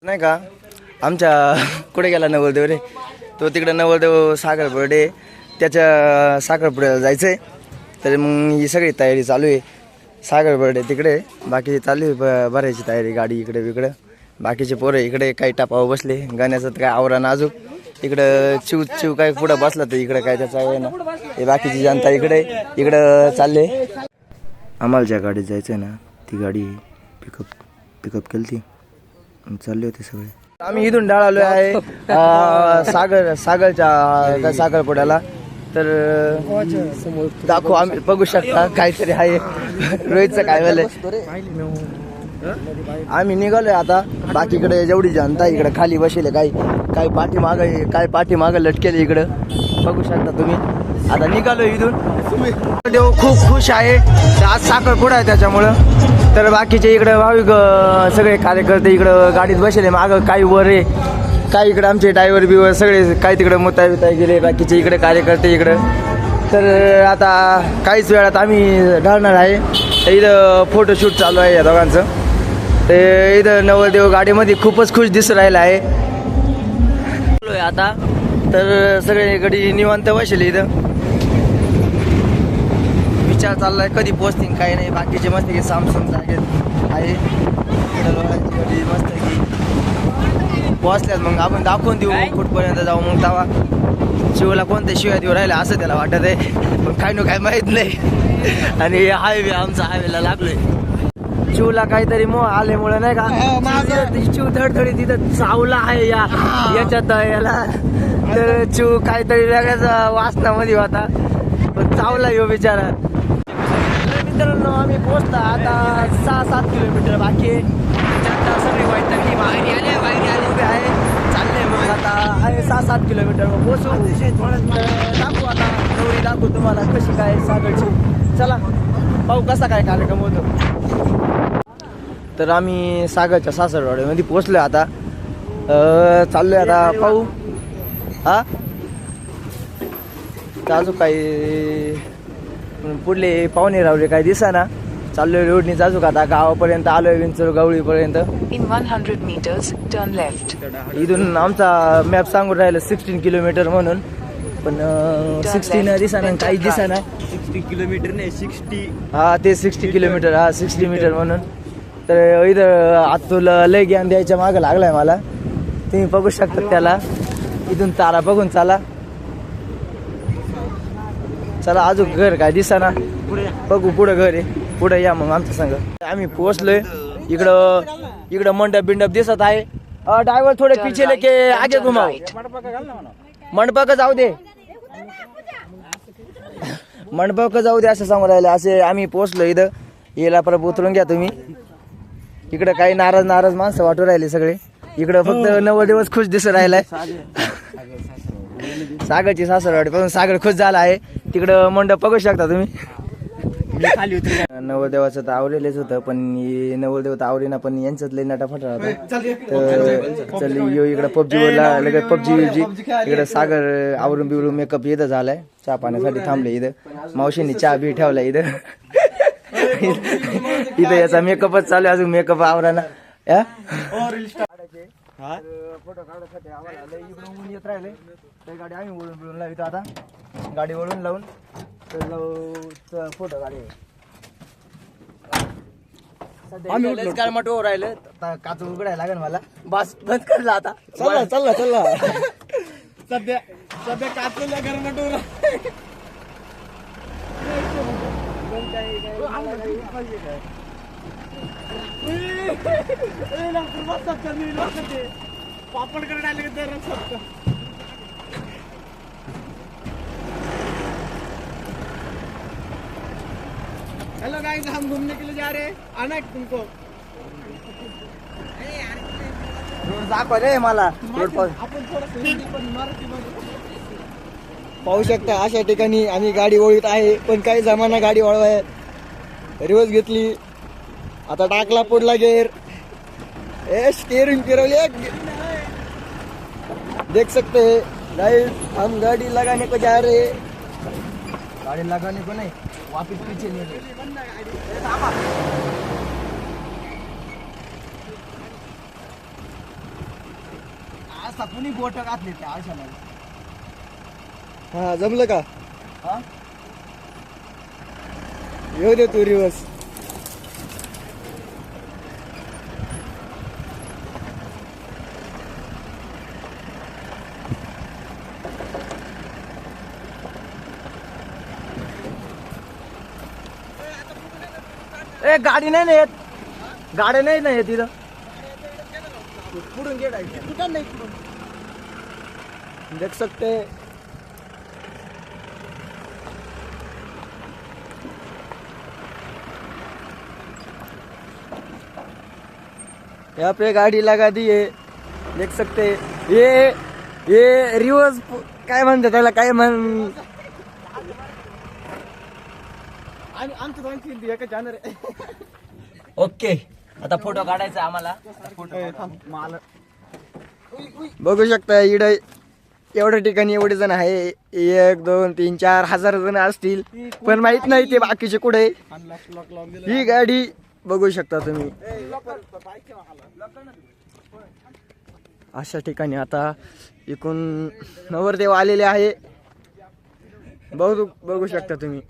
नाही का आमच्या कुठे गेला नवरदेव रे, तो तिकडे नवरदेव साखरपुडे त्याच्या साखरपुड्याला जायचं आहे. तर मग ही सगळी तयारी चालू आहे. साखरपुडे तिकडे बाकी चालू आहे भरायची तयारी, गाडी इकडे इकडं. बाकीचे पोरं इकडे काही टापावर बसले, गाण्याचं काय आवरा नाजूक. इकडं चिव काय पुढं बसला तर इकडं काय त्याचा आहे ना, हे बाकीची जनता इकडं चालले. आम्हाला ज्या गाडीत जायचं आहे ना ती गाडी पिकअप केली ती चालले होते सगळे. आम्ही इथून डाळालो आहे सागरच्या साखरपुड्याला. तर दाखवू, आम्ही बघू शकता काहीतरी आहे. रोहितचं काय झालंय, आम्ही निघालोय आता. बाकीकडे जेवढी जनता इकडे खाली बसले, काही पाठीमागं लटकेले इकडं बघू शकता तुम्ही. आता निघालो इथून. देव खूप खुश आहे, आज साखरपुडा आहे त्याच्यामुळं. तर बाकीचे इकडे भाविक सगळे कार्यकर्ते इकडं गाडीत बसले, मागं काही वर आहे, काही इकडे आमचे ड्रायव्हर बिवर सगळे काही तिकडे मुताय गेले, बाकीचे इकडे कार्यकर्ते इकडं. तर आता काहीच वेळात आम्ही ढळणार आहे. इथं फोटोशूट चालू आहे या दोघांचं. ते इथं नवरदेव गाडीमध्ये खूपच खुश दिसून राहिला आहे आता. तर सगळे गाडी निवांत बसले इथं. विचार चाललाय कधी पोचतील काही नाही. बाकीचे मस्त की सामसूम जागेत आहे गाडी मस्त की पोचल्यात. मग आपण दाखवून देऊ कुठपर्यंत जाऊ. मग तवा शिवला कोणत्या शिवाय देऊ राहिला असं त्याला वाटत आहे, पण काय नो काय माहीत नाही. आणि हायवे आमचा हायवेला लागलोय. चिवला काहीतरी मोह आल्यामुळे नाही का, चिव धडधडी तिथं चावला आहे याच्यात याला. तर चिव काहीतरी वेगळ्याच वासनामध्ये होता, पण चावला यो बिचारा. मित्रांनो आम्ही पोहोचला आता 6-7 किलोमीटर बाकी आहे. जनता सगळी वैतरणी बाहेर आले उभे आहे, चालले. मग आता आहे 6-7 किलोमीटर मग पोहोचू. दाखवू आता नवरी दाखवू तुम्हाला कशी काय सागरची. चला पाहू कसा काय कार्यक्रम होतो. तर आम्ही सागरच्या सासरवाड्यामध्ये पोहोचलो आता. चाललोय आता पाहू. अजून काही पुढले पाहुणे रावले काही दिसा. चाललोय रोडनी जाजूक आता गावापर्यंत आलोय, Vinchur गवळीपर्यंत. In 100 meters, turn left. इथून आमचा मॅप सांगून राहिलं 16 किलोमीटर म्हणून, पण 16 दिसाना काहीच दिसाना. 60 किलोमीटर नाही 60. हा ते 60 किलोमीटर, हा 60 मीटर म्हणून. तर इथं आता तुला लय ज्ञान द्यायच्या मागं लागलाय मला. तुम्ही बघू शकता त्याला. इथून तारा बघून चला अजून घर काय दिसाना. बघू पुढं घर आहे, पुढं या मग आमच्या संग. आम्ही पोहोचलोय इकडं मंडप बिंडप दिसत आहे. ड्रायव्हर थोडे पिछे लेके आगे घुमाव. मंडपाक जाऊ दे, मंडपाक जाऊ दे असं सांगून राहिले. असे आम्ही पोहोचलो इथं. याला परत उतरून घ्या तुम्ही. इकडं काही नाराज माणसं वाटू राहिले सगळे. इकडं फक्त नवरदेवच खुश दिसून राहिलाय. सागरची सासरवाडी पासून सागर खुश झाला आहे. तिकडं मंडप बघू शकता तुम्ही. नवरदेवाचं तर आवरेलच होतं, पण नवरदेव तर आवरेना, पण यांच्यात लई नटाफटा होता. तर चल यो इकडं पबजीवर लगेच पबजी इकडं सागर आवरून बिवरून मेकअप इथं झालाय. चहा पाण्यासाठी थांबले इथं. मावशींनी चहा बी ठेवला इथं. इथं याचा मेकअपच चालू आहे, अजून मेकअप आवराना. फोटो काढण्यासाठी आम्हाला लई इकडून ऊन येत राहिले. तर गाडी आम्ही वळून लावतो आता. गाडी वळून लावून तर फोटो काढे. सध्या गाडमटो राहिलं, काच उघडायला लागेल मला. बस बंद करला आता. चला सध्या काचला गाडमटो. पापड़ कर डाले हेलो गाइस, हम घूमने के लिए जा रहे हैं. आना है तुमको. रोड दाखव रे मला. रोड पाहू शकता अशा ठिकाणी आम्ही गाडी वळीत आहे, पण काही जमाना गाडी वळवाय. रिवर्स घेतली, आता टाकला पुढला गेअर. स्टीयरिंग फिरवली. देख सकते हैं गाइस, हम गाड़ी लगाने को जा रहे हैं. गाड़ी लगाने को नहीं, वापस पीछे नहीं. असा कुणी बोट घातली त्या आशाला. हा जमलं का हा येऊ दे तू रिवर्स. ए गाडी नाही ना येत, गाडी नाही ना येत तिथं. पुढून गेट आहे कुठं नाही देख सकते यहाँ पे गाड़ी लगा दी है, देख सकते ये रिवर्स काय म्हणते त्याला काय म्हण. आणि आमचं दोन एका जाणार आहे. ओके आता फोटो काढायचा आम्हाला. बघू शकता इकडे एवढ्या ठिकाणी एवढे जण आहे. 1 2 3 4 हजार जण असतील पण माहित नाही ते बाकीचे कुठे. ही गाडी बघू शकता तुम्ही. अशा ठिकाणी आता इकडून नवरदेव आलेले आहे. बघू शकता तुम्ही.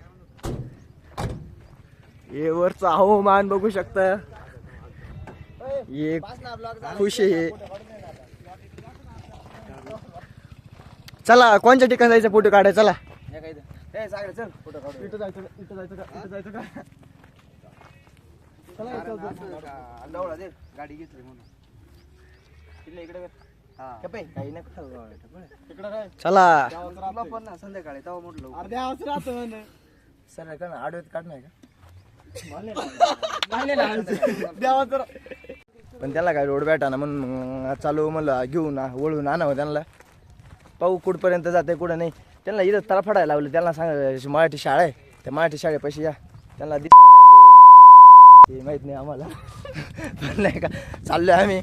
हे वरचा हवामान बघू शकता. ये खुश आहे. चला कोणत्या ठिकाणी जायचं फोटो काढायचा. चला चल फोटो काढू. इथं जायचं का डवळा दे गाडी घेतली म्हणून. इकडे काही नाही. चला तुला पण ना संध्याकाळी तेव्हा म्हटलं अर्ध्या आवाज राहतो म्हणे. सर का ना आडव्यात काढ नाही का. पण त्याला काय रोड भेटा ना म्हणून चालू म्हणलं घेऊन वळून आणावं त्यांना. पाहू कुठपर्यंत जाते कुठं नाही. त्यांना इथं तळफडायला लावलं. त्यांना सांग मराठी शाळा आहे त्या मराठी शाळेपाशी या. त्यांना ते माहित नाही आम्हाला. पण नाही का चाललोय आम्ही.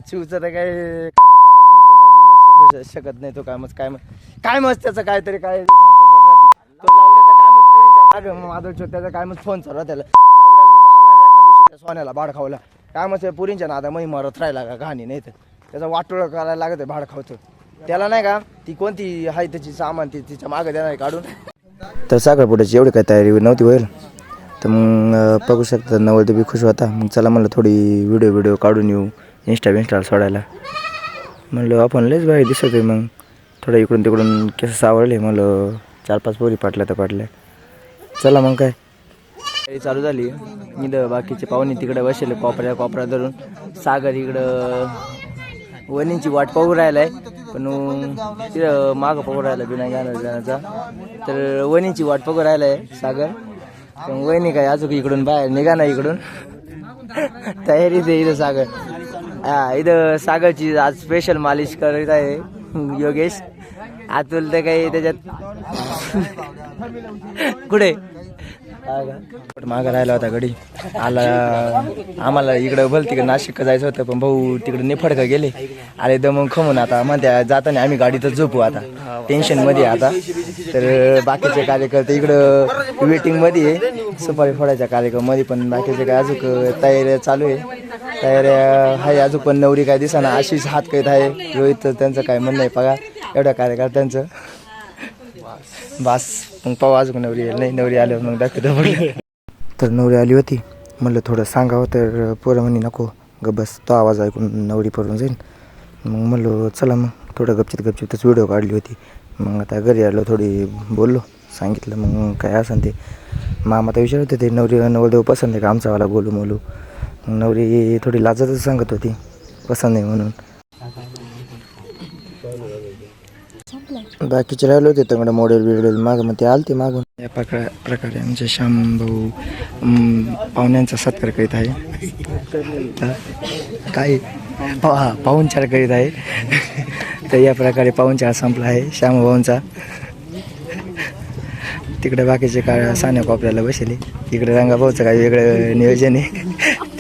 चिवचं तर काय बोलू शकत नाही. तो काय मग त्याचं काहीतरी काय तो लावड्याचा काय मग माधव त्याचा काय मग फोन चालू त्याला. लावड्याला मी मारणार एका दिवशी त्या सोन्याला भाड खावला. काय मग पुरींच्या नादा मग मरत राहिला का घाणी नाही तर त्याचा वाटोळं करायला लागत आहे भाड खावचं. त्याला नाही का ती कोणती आहे त्याची सामान ती तिच्या मागे देणार काढून. तर साखरपुड्याची एवढी काय तयारी नव्हती होईल. तर मग बघू शकता नवरदेव बी खुश होता. मग चला म्हणलं थोडी व्हिडिओ काढून येऊ इंस्टाला सोडायला. म्हणलं आपण लयच बाहेर दिसत आहे. मग थोडं इकडून तिकडून केस सावरले. म्हणलं 4-5 पोरी पाटल्या. चला मग काय चालू झाली. इथं बाकीचे पाहुणे तिकडे बसले कोपऱ्या धरून. सागर इकडं वणीची वाट पाहू राहिलाय पण तिथं मागं पाहू राहिला बिना जाण्याचा. तर वणीची वाट पाहू राहिलाय सागर. पण वहिनी काय अजून इकडून बाहेर निघा ना. इकडून तयारीच आहे इथं सागर. हा इथं सागरची आज स्पेशल मालिश करत आहे योगेश. आतुल तर काही त्याच्यात कुठे मागं राहिला होता गडी. आम्हाला इकडं भल तिकडे नाशिक जायचं होतं पण भाऊ तिकडे निफडका गेले. आले दमून खमून. आता म्हणत्या जाताना आम्ही गाडीतच झोपू आता टेन्शनमध्ये आता. तर बाकीचे कार्यकर्ते इकडं वेटिंगमध्ये आहे सुपारी फोडायच्या कार्यक्रममध्ये. पण बाकीचे काय अजून तयारी चालू आहे. तयाऱ्या आहे अजून पण नवरी काय दिसा ना अशीच हात कैत आहे. रोहित त्यांचं काय म्हणणं आहे पगा एवढ्या कार्यकर्त्यांचं बास. मग पाहू अजून नवरी नाही. नवरी आल्यावर मग दाखवतो. तर नवरी आली होती. म्हणलं थोडं सांगावं तर पोरं म्हणे नको बस तो आवाज ऐकून नवरी पडून जाईल. मग म्हणलो चला मग थोडं गपचितच व्हिडिओ काढली होती. मग आता घरी आलो थोडी बोललो सांगितलं. मग काय असेल ते मामा तर विचारत होते नवरदेव पसंत आहे का आमचावाला गोलू मोलू. मग नवरी थोडी लाजतच सांगत होती पसंत आहे म्हणून. बाकीचे राहिले होते तंगडं मॉडेल मागं मग ते आले ते मागून. या प्रकारे आमचे श्याम भाऊ पाहुण्यांचा सत्कार करीत आहे. काय पाहुणचार करीत आहे. तर या प्रकारे पाहुणचार संपला आहे श्याम भाऊंचा. तिकडे बाकीचे काय सान्या कोपऱ्याला बसले. इकडे रंगाभाऊचं काय वेगळं नियोजन आहे.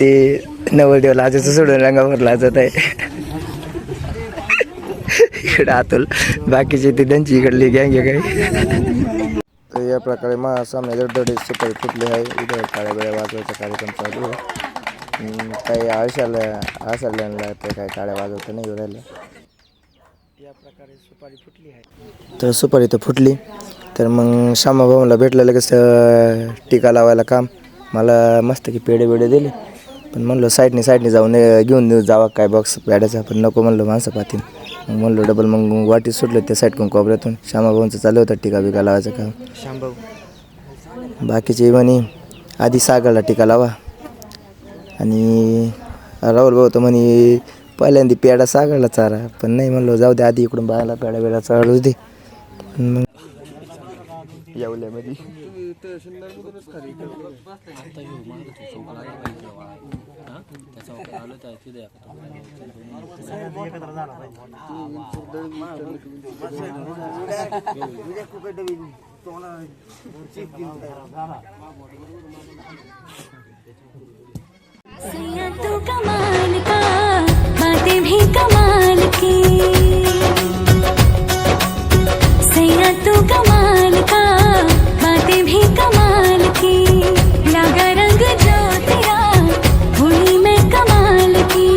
ते नवरदेव लाजाचं सोडून रंगाभाऊ लाजत आहे. इकडे आतुल बाकीचे ते त्यांची इकडली गँग आहे काय. तर या प्रकारे सामने दडदडे सुपारी फुटले आहे. इकडे काळ्या वेळा वाजवायचा कार्यक्रम चालू आहे. काही आळशाला ते काही टाळ्या वाजवता नाही राहिल्या. या प्रकारे सुपारी फुटली आहे. तर सुपारी तर फुटली. तर मग श्यामाभाऊला भेटलं लगेच टीका लावायला काम. मला मस्त की पेढे बेडे दिले. पण म्हणलं साईडने जाऊन घेऊन जावा काय बॉक्स पेड्याचा. पण नको म्हणलं माणसं पाहतील. मग म्हणलं डबल मग वाटीत सुटलं त्या साईडकडून कोपऱ्यातून. श्यामाभाऊंचं चालू होतं टीका बिका लावायचं काम. श्यामभाऊ बाकीचे म्हणे आधी सागरला टीका लावा. आणि राहुल भाऊ तर म्हणे पहिल्यांदा पेढा सागरला चारा. पण नाही म्हणलं जाऊ दे आधी इकडून बाळाला पेढा बेडा चालू दे. मग येवल्यामध्ये सैया तू कमाल का, बातें भी कमाल की। सैया तू कमाल का, बातें भी कमाल की। लगा रंग जो तेरा, हुई मैं कमाल की।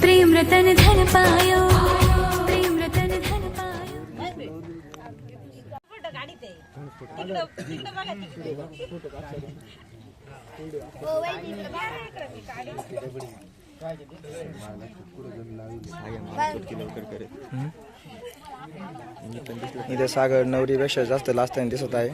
प्रेम रतन धन पायो, प्रेम रतन धन पायो। इथे सागर नवरीपेक्षा जास्त लाजताना दिसत आहे.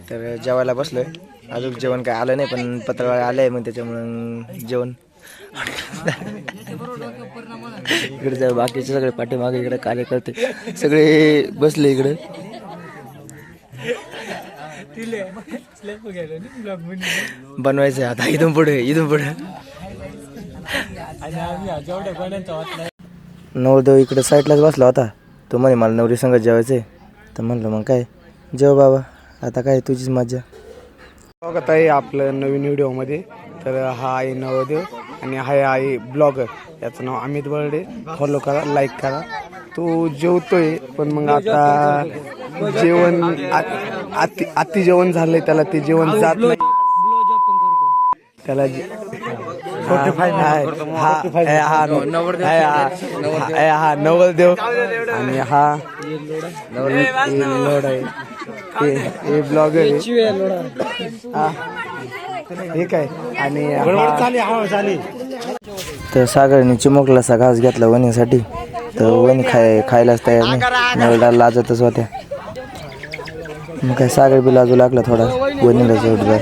तर जेवायला बसलोय. अजून जेवण काय आलं नाही पण पत्रवाळे आले मग त्याच्यामुळं जेवण इकडे बाकीचे सगळे पाठीमागे इकडे कार्यकर्ते सगळे बसले इकडे. बनवायचं आता इथून पुढे नवरदेव इकडे साईडलाच बसला होता. तो म्हणे मला नवरी संगत जेवायचंय. तर म्हणलं मग काय जेव बाबा आता काय तुझीच मज्जा. स्वागत आहे आपलं नवीन व्हिडिओमध्ये. तर हा आहे नवरदेव आणि हा आहे ब्लॉगर. याचं नाव अमित बर्डे. फॉलो करा, लाईक करा. तो जेवतोय पण मग आता जेवण अति जेवण झालंय त्याला. ते जेवण जात नाही त्याला. हा नवरदेव आणि हा लोड आहे. हे ब्लॉगर हे काय. आणि तर सागरने चिमुकलासा घास घेतला वणीसाठी. तर वणी खायलाच तयार नाही. नवरदेवाला लाजतच होत्या. मग काय सागर बी लाजू लागला थोडा वणीला जोडदार.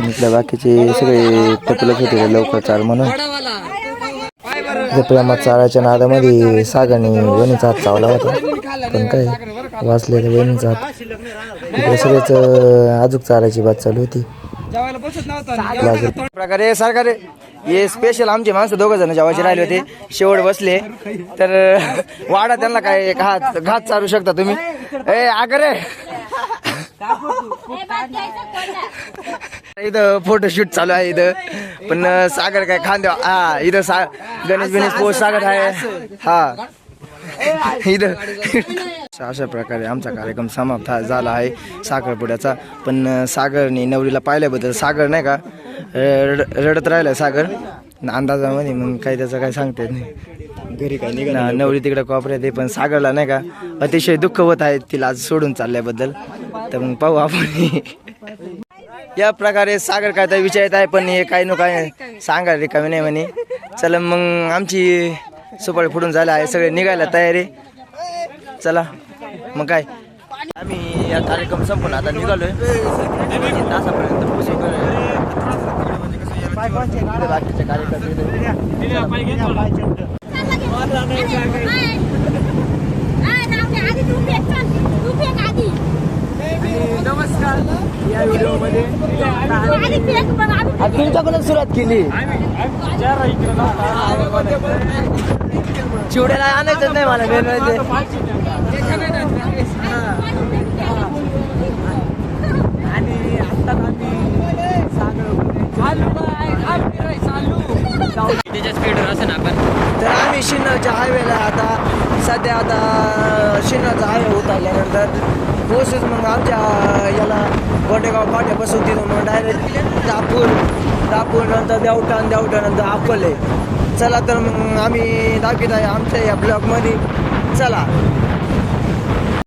म्हटलं बाकीचे सगळे टपलत होते लवकर चाल म्हणून. प्रेमात चालायच्या नादामध्ये सागरने वणीचा हात चावला होता. पण काय वाचले तर वणीचा हात. इकडे सगळेच अजून चालायची बात चालू होती. प्रकारे सरकारे हे स्पेशल आमचे माणसं 2 जण जेवायचे राहिले होते. शेवट बसले तर वाडा त्यांना काय घात चालू शकता तुम्ही. आगरे इथं फोटोशूट चालू आहे इथं. पण सागर काय खांद्या इथं गणेश पोस्ट सागर आहे हा इथं. अशा प्रकारे आमचा कार्यक्रम समाप्त झाला आहे साखरपुड्याचा. पण सागरने नवरीला पाहिल्याबद्दल सागर नाही का रडत राहिला सागर अंदाजामध्ये. मग काही त्याचं काय सांगता येत नाही. घरी काय निघाला नवरी तिकडे कोपऱ्यात आहे. पण सागरला नाही का अतिशय दुःख होत आहे तिला आज सोडून चालल्याबद्दल. तर मग पाहू आपण. या प्रकारे सागर काय तर विचारत आहे पण हे काही काय सांगा रिकामी नाही म्हणे. चला मग आमची सुपारी फुटून झाला आहे. सगळे निघायला तयारी. चला मग काय आम्ही या कार्यक्रम संपून आता निघालोय. तासापर्यंत पोहोचू. बाकीचे कार्यकर्ते नमस्कार. या व्हिडिओमध्ये तुमच्याकडून सुरुवात केली. चिवड्याला आणायचंच नाही मला मेन म्हणजे. तर आम्ही शिन्नरच्या हायवेला सध्या आता शिन्नरचा हायवे उतरल्यानंतर पोहोचूच मग आमच्या याला गोटेगाव फाट्यापासून तिथून मग डायरेक्ट दापूर नंतर देवठाणनंतर अकोले. चला तर मग आम्ही दाखवत आहे आमच्या या ब्लॉगमध्ये. चला.